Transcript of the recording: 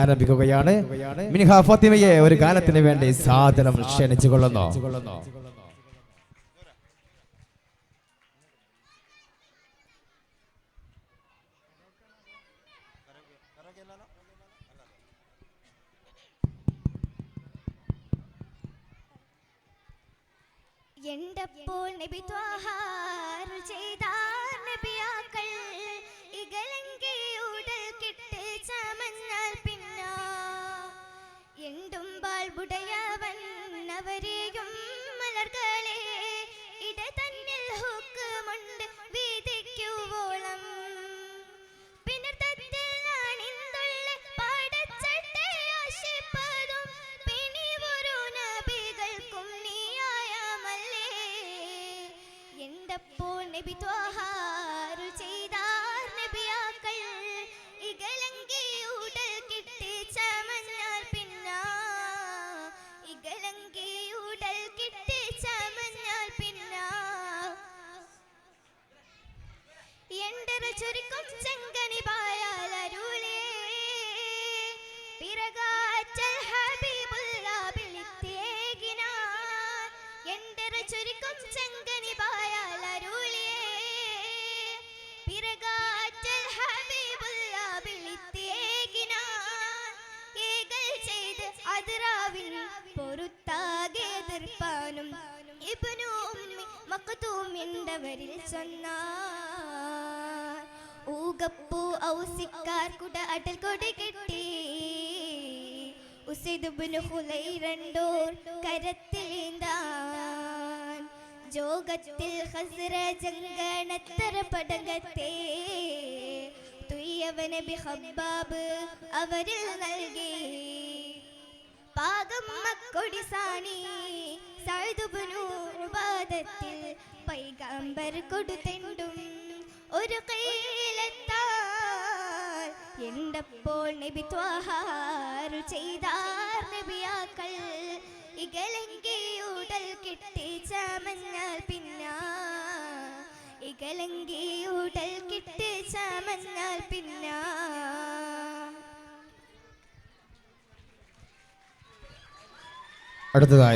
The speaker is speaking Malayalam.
ആരംഭിക്കുകയാണ്. മിൻഹ ഫാത്തിമയെ ഒരു ഗാനത്തിന് വേണ്ടി സാദരം ക്ഷണിച്ചു കൊള്ളുന്നു. എണ്ടപ്പോൾ നബി ത്വാഹ അരുൾ ചെയ്താർ നബിയാക്കൾ ഇകലങ്കിയുടൽ കിട്ട് ചമഞ്ഞാൽ പിന്നാ എണ്ടുമ്പാൽ ബുടയവൻ അവരെയും മലർകളെ ഇട തന്നിൽ ഹുക്കുമുണ്ട് വിധിക്കുവോളം പിന്നർത്തത്തിൽ നാണിന്തുള്ള പാടച്ചട്ടെ ആശിപ്പതും പിണിവൊരു നബികൾക്കും നീയായമല്ലേ എണ്ടപ്പോൾ നബി ത്വാഹ അരുൾ ചെയ്താർ നബിയാക്കൾ ഇകലങ്കിയുടൽ കിട്ടി ചമഞ്ഞാൽ പിന്നാ ഇകലങ്കിയുടൽ കിട്ടി ചമഞ്ഞാൽ പിന്നാ എണ്ടര ചുരുക്കും ചെങ്കനി പായാൽ അരുളേ പിറകാറ്റൽ ഹബീബുള്ള വിളിത്തേകിനാൻ എണ്ടര ചുരുക്കും ചെങ്കനി പായാൽ അരുളേ പിറകാറ്റൽ ഹബീബുള്ള വിളിത്തേകിനാൻ ഏകൽ ചെയ്ത് അതിറാവിൽ പൊറുത്താകെ എതിർപ്പാനും ഇബ്നു ഉമ്മി മക്തൂം എന്നവരിൽ ചൊന്നാർ ഊഗപ്പൂ ഔസിക്കാർ കുട അടൽ കൊടി കെട്ടി ഉസൈദ് ഇബ്നു ഖുലൈർ രണ്ടോർ കരത്തിലേന്താൻ ജോഗത്തിൽ ഖസ്റജംഗണത്തര പടകത്തെ തുയ്യവ നബി ഖബ്ബാബ് അവരിൽ നൽകി പാകം മക്കൊടി സാനി സഅദ് ഇബ്നു ഉബാദത്തിൽ പൈഗംബർ കൊടുത്തെണ്ടും ഒരു കൈയിലെത്താൽ എണ്ടപ്പോൾ നബി ത്വാഹ അരുൾ ചെയ്താർ നബിയാക്കൾ ഇകലങ്കിയുടൽ കിട്ടി ചമഞ്ഞാൽ പിന്നാ ഇകലങ്കിയുടൽ കിട്ടി ചമഞ്ഞാൽ പിന്നാ അടുത്തതായി